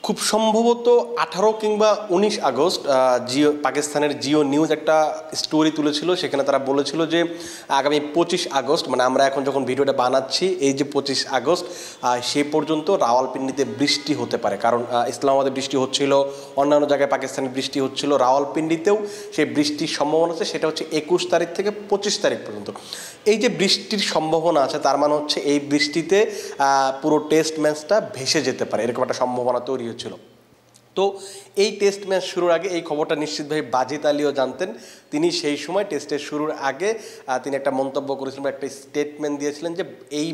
খুব সম্ভবত 18 কিংবা 19 আগস্ট জিও পাকিস্তানের জিও নিউজ একটা স্টোরি তুলেছিল। সেখানে তারা বলেছিল যে আগামী 25 আগস্ট, মানে আমরা এখন যখন ভিডিওটা বানাচ্ছি এই যে 25 আগস্ট, সেই পর্যন্ত রাওয়ালপিন্ডিতে বৃষ্টি হতে পারে। কারণ ইসলামাবাদে বৃষ্টি হচ্ছিল, অন্যান্য জায়গায় পাকিস্তানে বৃষ্টি হচ্ছিল, রাওয়ালপিন্ডিতেও সেই বৃষ্টির সম্ভাবনা আছে। সেটা হচ্ছে 21 তারিখ থেকে 25 তারিখ পর্যন্ত এই যে বৃষ্টির সম্ভাবনা আছে, তার মানে হচ্ছে এই বৃষ্টিতে পুরো টেস্ট ম্যাচটা ভেসে যেতে পারে, এরকম একটা সম্ভাবনা তৈরি হচ্ছিল। তো এই টেস্ট ম্যাচ শুরুর আগে এই খবরটা নিশ্চিতভাবে বাজিত আলীও জানতেন। তিনি সেই সময় টেস্টের শুরুর আগে তিনি একটা মন্তব্য করেছিলেন, একটা স্টেটমেন্ট দিয়েছিলেন যে এই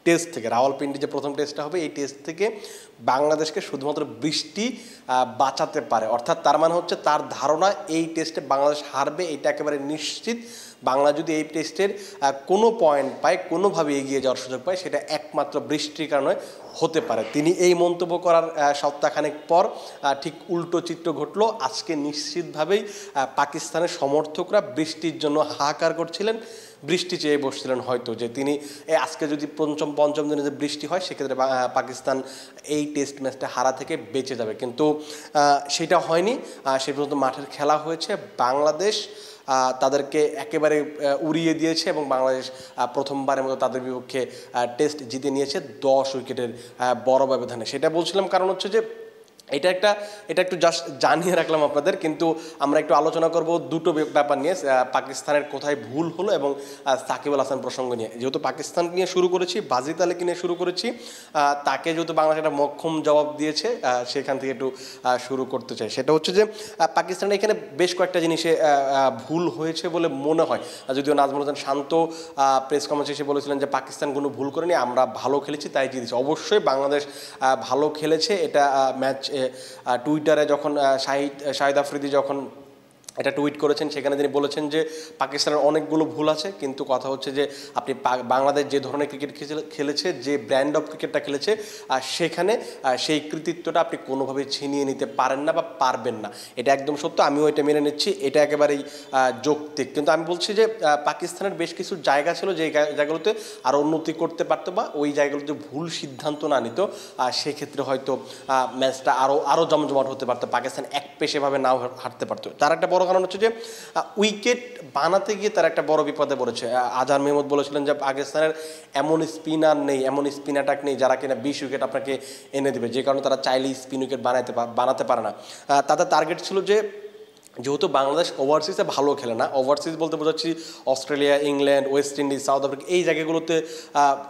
টেস্ট থেকে, রাওয়ালপিন্ডি যে প্রথম টেস্টটা হবে, এই টেস্ট থেকে বাংলাদেশকে শুধুমাত্র বৃষ্টি বাঁচাতে পারে। অর্থাৎ তার মানে হচ্ছে তার ধারণা এই টেস্টে বাংলাদেশ হারবে, এটা একেবারে নিশ্চিত। বাংলা যদি এই টেস্টের কোনো পয়েন্ট পায়, কোনোভাবে এগিয়ে যাওয়ার সুযোগ পায়, সেটা একমাত্র বৃষ্টির কারণে হতে পারে। তিনি এই মন্তব্য করার সপ্তাহখানেক পর ঠিক উল্টো চিত্র ঘটলো। আজকে নিশ্চিতভাবেই পাকিস্তানের সমর্থকরা বৃষ্টির জন্য হাহাকার করছিলেন, বৃষ্টি চেয়ে বসছিলেন হয়তো, যে তিনি আজকে যদি পঞ্চম দিনে যে বৃষ্টি হয় সেক্ষেত্রে পাকিস্তান এই টেস্ট ম্যাচটা হারা থেকে বেঁচে যাবে। কিন্তু সেটা হয়নি। সে পর্যন্ত মাঠের খেলা হয়েছে, বাংলাদেশ তাদেরকে একেবারে উড়িয়ে দিয়েছে এবং বাংলাদেশ প্রথমবারের মতো তাদের বিপক্ষে টেস্ট জিতে নিয়েছে 10 উইকেটের বড় ব্যবধানে। সেটা বলছিলাম কারণ হচ্ছে যে এটা একটু জাস্ট জানিয়ে রাখলাম আপনাদের। কিন্তু আমরা একটু আলোচনা করব দুটো ব্যাপার নিয়ে, পাকিস্তানের কোথায় ভুল হলো এবং সাকিব আল হাসান প্রসঙ্গ নিয়ে। যেহেতু পাকিস্তান নিয়ে শুরু করেছি, বাজিত আলীকে নিয়ে শুরু করেছি, তাকে যেহেতু বাংলাদেশ একটা মক্ষম জবাব দিয়েছে, সেখান থেকে একটু শুরু করতে চাই। সেটা হচ্ছে যে পাকিস্তানের এখানে বেশ কয়েকটা জিনিসে ভুল হয়েছে বলে মনে হয়। যদিও নাজমুল হোসেন শান্ত প্রেস কনফারেন্সে এসে বলেছিলেন যে পাকিস্তান কোনো ভুল করেনি, আমরা ভালো খেলেছি তাই জিতেছি। অবশ্যই বাংলাদেশ ভালো খেলেছে, এটা ম্যাচ টুইটারে যখন শাহিদ আফ্রিদি যখন এটা টুইট করেছেন, সেখানে তিনি বলেছেন যে পাকিস্তানের অনেকগুলো ভুল আছে, কিন্তু কথা হচ্ছে যে আপনি বাংলাদেশ যে ধরনের ক্রিকেট খেলেছে, যে ব্র্যান্ড অফ ক্রিকেটটা খেলেছে, সেখানে সেই কৃতিত্বটা আপনি কোনোভাবেই ছিনিয়ে নিতে পারেন না বা পারবেন না। এটা একদম সত্য, আমিও এটা মেনে নিচ্ছি, এটা একেবারেই যৌক্তিক। কিন্তু আমি বলছি যে পাকিস্তানের বেশ কিছু জায়গা ছিল যে জায়গাগুলোতে আরও উন্নতি করতে পারতো, বা ওই জায়গাগুলোতে ভুল সিদ্ধান্ত না নিত, সেক্ষেত্রে হয়তো ম্যাচটা আরও জমজমাট হতে পারতো, পাকিস্তান এক পেশেভাবে নাও হারতে পারতো। তার একটা বড় কারণ হচ্ছে যে উইকেট বানাতে গিয়ে তারা একটা বড় বিপদে পড়েছে। আজহার মেহমুদ বলেছিলেন যে পাকিস্তানের এমন স্পিনার নেই, এমন স্পিন অ্যাটাক নেই যারা কিনা 20 উইকেট আপনাকে এনে দেবে, যে কারণে তারা চাইলেই স্পিন উইকেট বানাতে পারে না। তাদের টার্গেট ছিল যে যেহেতু বাংলাদেশ ওভারসিজে ভালো খেলে না, ওভারসিজ বলতে বোঝাচ্ছি Australia, England, West Indies, south Africa, এই জায়গাগুলোতে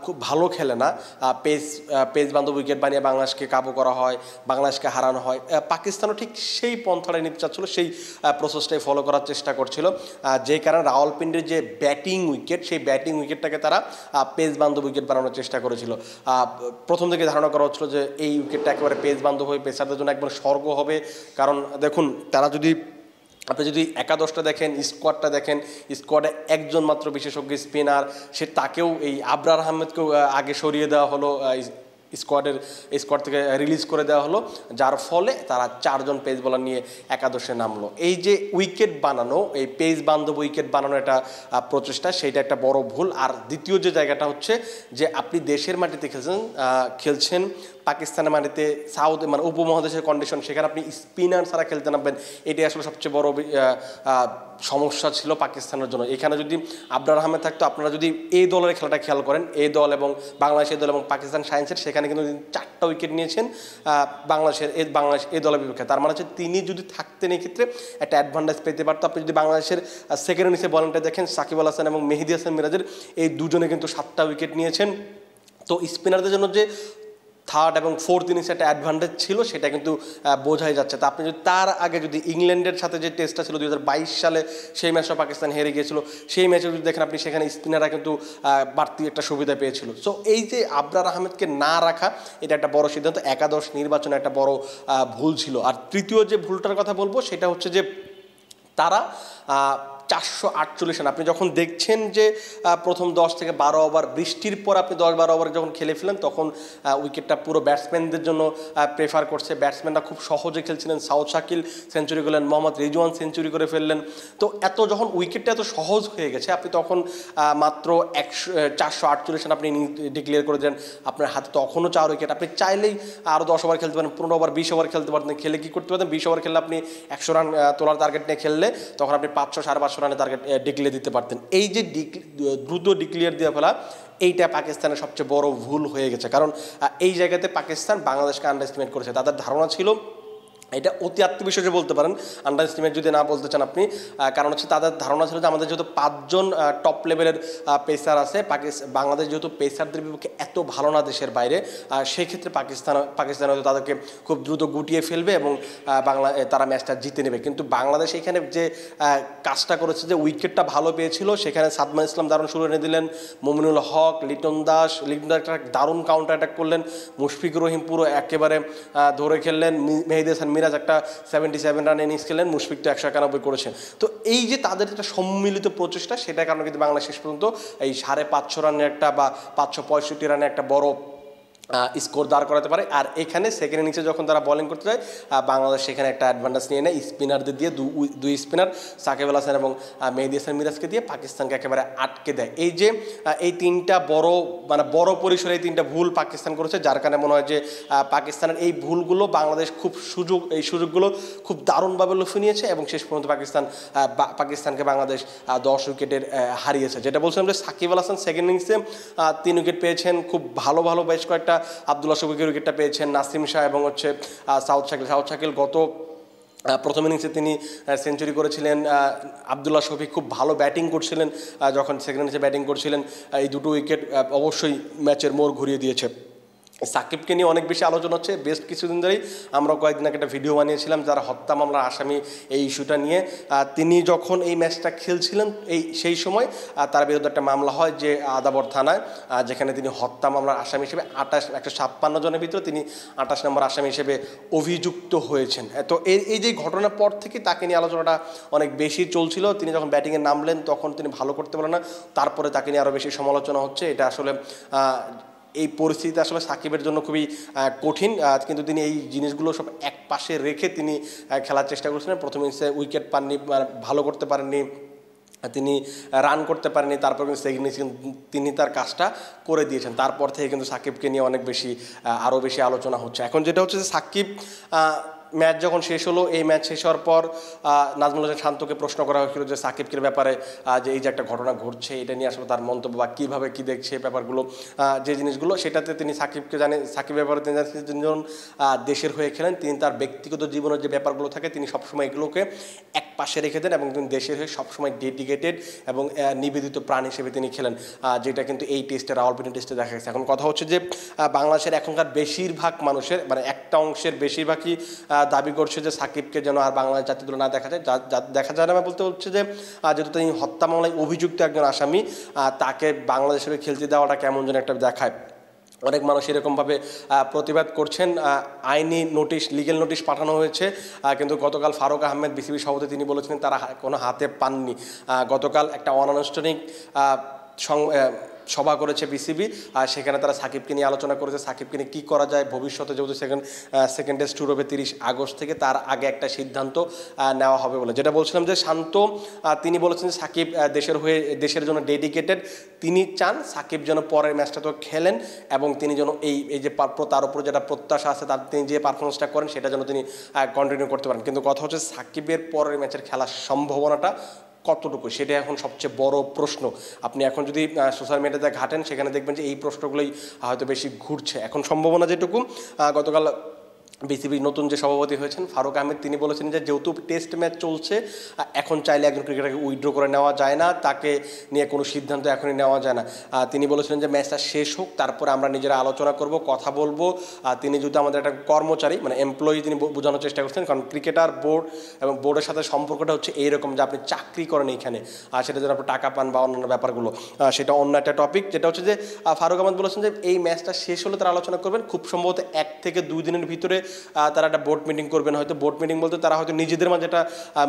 খুব ভালো খেলে না, পেস বান্ধব উইকেট বানিয়ে বাংলাদেশকে কাবু করা হয়, বাংলাদেশকে হারানো হয়। পাকিস্তানও ঠিক সেই পন্থাটাই নিতে চাচ্ছিল, সেই প্রসেসটাই ফলো করার চেষ্টা করছিল, যে কারণে রাওয়ালপিন্ডির যে ব্যাটিং উইকেট, সেই ব্যাটিং উইকেটটাকে তারা পেস বান্ধব উইকেট বানানোর চেষ্টা করেছিল। প্রথম থেকে ধারণা করা হচ্ছিল যে এই উইকেটটা একেবারে পেস বান্ধব হয়ে পেসারদের জন্য একবার স্বর্গ হবে। কারণ দেখুন, আপনি যদি একাদশটা দেখেন, স্কোয়াডটা দেখেন, স্কোয়াডে একজন মাত্র বিশেষজ্ঞ স্পিনার, তাকেও এই আবরার আহমেদকেও আগে সরিয়ে দেওয়া হলো, স্কোয়াড থেকে রিলিজ করে দেওয়া হলো, যার ফলে তারা 4 জন পেস বোলার নিয়ে একাদশে নামলো। এই যে উইকেট বানানো, এই পেস বান্ধব উইকেট বানানো একটা প্রচেষ্টা, সেইটা একটা বড় ভুল। আর দ্বিতীয় যে জায়গাটা হচ্ছে যে আপনি দেশের মাটিতে খেলছেন পাকিস্তানের মাটিতে, মানে উপমহাদেশের কন্ডিশন, সেখানে আপনি স্পিনার ছাড়া খেলতে নামবেন, এটাই আসলে সবচেয়ে বড় সমস্যা ছিল পাকিস্তানের জন্য। এখানে যদি আবরার আহমেদ থাকতো, আপনারা যদি এই দলের খেলাটা খেয়াল করেন, এই দল এবং বাংলাদেশের দল এবং পাকিস্তান সায়েন্সের, সেখানে কিন্তু 4টা উইকেট নিয়েছেন বাংলাদেশ এই দলের বিপক্ষে। তার মানে হচ্ছে তিনি যদি থাকতেন এই ক্ষেত্রে একটা অ্যাডভান্টেজ পেতে পারতো। আপনি যদি বাংলাদেশের সেকেন্ড ইনিংসে বলিংটা দেখেন, সাকিব আল হাসান এবং মেহেদী হাসান মিরাজের এই দুজনে কিন্তু 7টা উইকেট নিয়েছেন। তো স্পিনারদের জন্য যে থার্ড এবং ফোর্থ ইনিংসে একটা অ্যাডভান্টেজ ছিল, সেটা কিন্তু বোঝাই যাচ্ছে। তা আপনি যদি তার আগে যদি ইংল্যান্ডের সাথে যে টেস্টটা ছিল 2022 সালে, সেই ম্যাচটা পাকিস্তান হেরে গিয়েছিল, সেই ম্যাচে যদি দেখেন আপনি, সেখানে স্পিনাররা কিন্তু বাড়তি একটা সুবিধা পেয়েছিল। সো এই যে আবরার আহমেদকে না রাখা, এটা একটা বড় সিদ্ধান্ত, একাদশ নির্বাচনে একটা বড় ভুল ছিল। আর তৃতীয় যে ভুলটার কথা বলবো, সেটা হচ্ছে যে তারা 448 রান। আপনি যখন দেখছেন যে প্রথম 10 থেকে 12 ওভার বৃষ্টির পর আপনি 10-12 ওভার যখন খেলে ফেলেন, তখন উইকেটটা পুরো ব্যাটসম্যানদের জন্য প্রেফার করছে। ব্যাটসম্যানরা খুব সহজে খেলছিলেন। সাউথ শাকিল সেঞ্চুরি করলেন, মোহাম্মদ রিজওয়ান সেঞ্চুরি করে ফেললেন। তো যখন উইকেটটা এত সহজ হয়ে গেছে, আপনি তখন মাত্র 448 রান আপনি ডিক্লেয়ার করে দেন। আপনার হাতে তখনও 4 উইকেট। আপনি চাইলেই আরও 10 ওভার খেলতে পারেন, 15 ওভার 20 ওভার খেলতে পারতেন। খেলে কী করতে পারতেন, 20 ওভার খেললে আপনি 100 রান তোলার টার্গেট নিয়ে খেললে তখন আপনি 500-550 রানের টার্গেট ডিক্লেয়ার দিতে পারতেন। এই যে দ্রুত ডিক্লেয়ার দিয়ে ফেলা, এইটা পাকিস্তানের সবচেয়ে বড় ভুল হয়ে গেছে। কারণ এই জায়গাতে পাকিস্তান বাংলাদেশকে আন্ডার এস্টিমেট করেছে। তাদের ধারণা ছিল, এটা অতি আত্মবিশ্বাসে বলতে পারেন, আন্ডার এস্টিমেট যদি না বলতে চান আপনি, কারণ হচ্ছে তাদের ধারণা ছিল যে আমাদের যেহেতু 5 জন টপ লেভেলের পেসার আছে, বাংলাদেশ যেহেতু পেসারদের বিপক্ষে এত ভালো না দেশের বাইরে, সেই ক্ষেত্রে পাকিস্তান হয়তো তাদেরকে খুব দ্রুত গুটিয়ে ফেলবে এবং তারা ম্যাচটা জিতে নেবে। কিন্তু বাংলাদেশ এখানে যে কাজটা করেছে, যে উইকেটটা ভালো পেয়েছিল, সেখানে সাদমান ইসলাম দারুণ শুরু এনে দিলেন, মুমিনুল হক, লিটন দাস একটা দারুণ কাউন্টার অ্যাটাক করলেন, মুশফিকুর রহিম পুরো একেবারে ধরে খেললেন, মেহেদী হাসান মিরাজ একটা 77 রান ইনিংস খেলেন, মুশফিক তো 191 করেছেন। তো এই যে তাদের একটা সম্মিলিত প্রচেষ্টা, সেটার কারণে কিন্তু বাংলাদেশ শেষ পর্যন্ত এই 550 রানের একটা বা 565 রানের একটা বড় স্কোর দাঁড় করাতে পারে। আর এখানে সেকেন্ড ইনিংসে যখন তারা বোলিং করতে যায়, বাংলাদেশ সেখানে একটা অ্যাডভান্টেজ নিয়ে নেয়, স্পিনারদের দিয়ে দুই স্পিনার সাকিব আল হাসান এবং মেহেদী হাসান মিরাজকে দিয়ে পাকিস্তানকে একেবারে আটকে দেয়। এই যে এই তিনটা বড় পরিসরে এই তিনটা ভুল পাকিস্তান করেছে, যার কারণে মনে হয় যে পাকিস্তানের এই ভুলগুলো বাংলাদেশ এই সুযোগগুলো খুব দারুণভাবে লুফে নিয়েছে এবং শেষ পর্যন্ত পাকিস্তানকে বাংলাদেশ 10 উইকেটের হারিয়েছে। যেটা বলছিলাম যে সাকিব আল হাসান সেকেন্ড ইনিংসে 3 উইকেট পেয়েছেন, খুব ভালো বেশ কয়েকটা আব্দুল্লাহ শফিকের উইকেটটা পেয়েছেন, নাসিম শাহ এবং হচ্ছে সাউথ শাকিল গত প্রথম ইনিংসে তিনি সেঞ্চুরি করেছিলেন। আব্দুল্লাহ শফিক খুব ভালো ব্যাটিং করছিলেন, যখন সেকেন্ড ইনিংসে ব্যাটিং করছিলেন। এই দুটো উইকেট অবশ্যই ম্যাচের মোড় ঘুরিয়ে দিয়েছে। সাকিবকে নিয়ে অনেক বেশি আলোচনা হচ্ছে বেশ কিছুদিন ধরেই। আমরা কয়েকদিন আগে একটা ভিডিও বানিয়েছিলাম যারা হত্যা মামলার আসামি, এই ইস্যুটা নিয়ে। তিনি যখন এই ম্যাচটা খেলছিলেন, সেই সময় তার বিরুদ্ধে একটা মামলা হয় যে আদাবর থানায়, যেখানে তিনি হত্যা মামলার আসামি হিসেবে 156 জনের ভিতরে তিনি 28 নম্বর আসামি হিসেবে অভিযুক্ত হয়েছেন। তো এই যে ঘটনার পর থেকে তাকে নিয়ে আলোচনাটা অনেক বেশি চলছিল। তিনি যখন ব্যাটিংয়ে নামলেন তখন তিনি ভালো করতে পারলেন না, তারপরে তাকে নিয়ে আরও বেশি সমালোচনা হচ্ছে। এটা আসলে এই পরিস্থিতিতে আসলে সাকিবের জন্য খুবই কঠিন, কিন্তু তিনি এই জিনিসগুলো সব এক পাশে রেখে তিনি খেলার চেষ্টা করছিলেন। প্রথম ইনিংসে উইকেট পাননি, ভালো করতে পারেননি, তিনি রান করতে পারেননি, তারপর কিন্তু সেকেন্ড ইনিংসে তিনি তার কাজটা করে দিয়েছেন। তারপর থেকে কিন্তু সাকিবকে নিয়ে অনেক বেশি আরও বেশি আলোচনা হচ্ছে। এখন যেটা হচ্ছে যে সাকিব ম্যাচ যখন শেষ হলো, এই ম্যাচ শেষ হওয়ার পর নাজমুল হাসান শান্তকে প্রশ্ন করা হয়েছিল যে সাকিবের ব্যাপারে যে এই যে একটা ঘটনা ঘটছে, এটা নিয়ে আসলে তার মন্তব্য বা কীভাবে কী দেখছে ব্যাপারগুলো, যে জিনিসগুলো, সেটাতে তিনি সাকিব ব্যাপারে তিনি যিনি দেশের হয়ে খেলেন, তিনি তার ব্যক্তিগত জীবনের যে ব্যাপারগুলো থাকে তিনি সবসময় এগুলোকে এক পাশে রেখে দেন এবং তিনি দেশের হয়ে সবসময় ডেডিকেটেড এবং নিবেদিত প্রাণ হিসেবে তিনি খেলেন, যেটা কিন্তু এই টেস্টে রাওয়ালপিন্ডি টেস্টে দেখা গেছে। এখন কথা হচ্ছে যে বাংলাদেশের এখনকার বেশিরভাগ মানুষের একটা অংশের বেশিরভাগই দাবি করছে যে সাকিবকে যেন আর বাংলাদেশ জাতীয় দলে না দেখা যায় না। বলতে হচ্ছে যে যেহেতু তিনি হত্যা মামলায় অভিযুক্ত একজন আসামি, তাকে বাংলাদেশে খেলতে দেওয়াটা কেমন যেন একটা দেখায়। অনেক মানুষ এরকমভাবে প্রতিবাদ করছেন। আইনি নোটিশ, লিগেল নোটিশ পাঠানো হয়েছে, কিন্তু গতকাল ফারুক আহমেদ বিসিবি সভাপতি তিনি বলেছিলেন তারা কোনো হাতে পাননি। গতকাল একটা অনানুষ্ঠানিক সভা করেছে বিসিবি, আর সেখানে তারা সাকিবকে নিয়ে আলোচনা করেছে, সাকিবকে নিয়ে কী করা যায় ভবিষ্যতে, যেহেতু সেকেন্ড টেস্ট শুরু হবে 30 আগস্ট থেকে, তার আগে একটা সিদ্ধান্ত নেওয়া হবে বলে। যেটা বলছিলাম যে শান্ত, তিনি বলেছেন যে সাকিব দেশের জন্য ডেডিকেটেড, তিনি চান সাকিব যেন পরের ম্যাচটা তো খেলেন এবং তিনি যেন এই যে তার উপর যেটা প্রত্যাশা আছে, তার তিনি যে পারফরমেন্সটা করেন সেটা যেন তিনি কন্টিনিউ করতে পারেন। কিন্তু কথা হচ্ছে সাকিবের পরের ম্যাচের খেলার সম্ভাবনাটা কতটুকু, সেটা এখন সবচেয়ে বড় প্রশ্ন। আপনি এখন যদি সোশ্যাল মিডিয়াতে ঘাটেন, সেখানে দেখবেন যে এই প্রশ্নগুলোই হয়তো বেশি ঘুরছে। এখন সম্ভাবনা যেটুকু, গতকাল বিসিবি নতুন যে সভাপতি হয়েছেন ফারুক আহমেদ, তিনি বলেছেন যে যেহেতু টেস্ট ম্যাচ চলছে, এখন চাইলে একজন ক্রিকেটারকে উইথড্র করে নেওয়া যায় না, তাকে নিয়ে কোনো সিদ্ধান্ত এখনই নেওয়া যায় না। তিনি বলেছিলেন যে ম্যাচটা শেষ হোক, তারপরে আমরা নিজেরা আলোচনা করব, কথা বলবো। তিনি যদি আমাদের একটা কর্মচারী এমপ্লয়ি, তিনি বোঝানোর চেষ্টা করছেন, কারণ ক্রিকেটার বোর্ড এবং বোর্ডের সাথে সম্পর্কটা হচ্ছে এইরকম যে আপনি চাকরি করেন এইখানে, আর সেটা যেন আপনি টাকা পান বা অন্যান্য ব্যাপারগুলো, সেটা অন্য একটা টপিক। যেটা হচ্ছে যে ফারুক আহমেদ বলেছেন যে এই ম্যাচটা শেষ হলে তারা আলোচনা করবেন, খুব সম্ভবত 1 থেকে 2 দিনের ভিতরে তারা একটা বোর্ড মিটিং করবেন, হয়তো বোর্ড মিটিং বলতে তারা হয়তো নিজেদের মাঝে একটা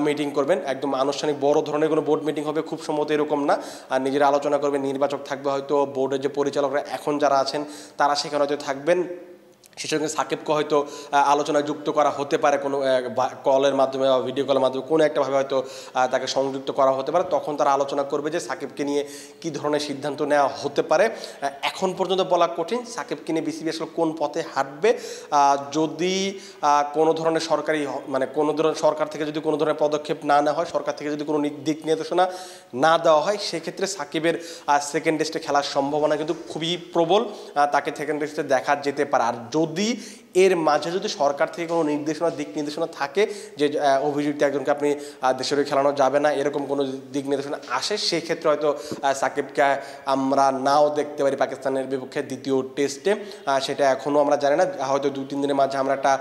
মিটিং করবেন, একদম আনুষ্ঠানিক বড় ধরনের কোনো বোর্ড মিটিং হবে খুব সম্ভবত এরকম না। আর নিজেরা আলোচনা করবেন, নির্বাচক থাকবে, হয়তো বোর্ডের যে পরিচালকরা এখন যারা আছেন তারা সেখানে হয়তো থাকবেন। সেই সঙ্গে সাকিবকে হয়তো আলোচনায় যুক্ত করা হতে পারে, কোনো কলের মাধ্যমে বা ভিডিও কলের মাধ্যমে কোনো একটাভাবে হয়তো তাকে সংযুক্ত করা হতে পারে। তখন তারা আলোচনা করবে যে সাকিবকে নিয়ে কী ধরনের সিদ্ধান্ত নেওয়া হতে পারে। এখন পর্যন্ত বলা কঠিন সাকিবকে নিয়ে বিসিবি আসলে কোন পথে হাঁটবে। যদি কোনো ধরনের সরকারি মানে কোনো ধরনের সরকার থেকে যদি কোনো ধরনের পদক্ষেপ না নেওয়া হয়, সরকার থেকে যদি কোনো দিক নির্দেশনা না দেওয়া হয়, সেক্ষেত্রে সাকিবের সেকেন্ড টেস্টে খেলার সম্ভাবনা কিন্তু খুবই প্রবল, তাকে সেকেন্ড টেস্টে দেখা যেতে পারে। আর যদি এর মাঝে যদি সরকার থেকে কোনো নির্দেশনা দিক নির্দেশনা থাকে যে অভিযুক্ত একজনকে আপনি দেশের হয়ে খেলানো যাবে না, এরকম কোনো দিক নির্দেশনা আসে, সেক্ষেত্রে হয়তো সাকিবকে আমরা নাও দেখতে পারি পাকিস্তানের বিপক্ষে দ্বিতীয় টেস্টে। সেটা এখনও আমরা জানি না, হয়তো 2-3 দিনের মাঝে আমরা একটা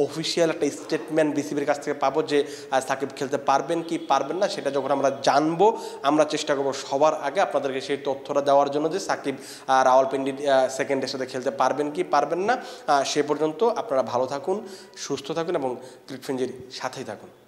অফিসিয়াল একটা স্টেটমেন্ট বিসিবির কাছ থেকে পাবো যে সাকিব খেলতে পারবেন কি পারবেন না। সেটা যখন আমরা জানবো আমরা চেষ্টা করবো সবার আগে আপনাদেরকে সেই তথ্যটা দেওয়ার জন্য যে সাকিব রাওয়ালপিন্ডি সেকেন্ড টেস্টে খেলতে পারবেন কি পারবেন না। সে পর্যন্ত আপনারা ভালো থাকুন, সুস্থ থাকুন এবং ক্রিকফিঞ্জির সাথেই থাকুন।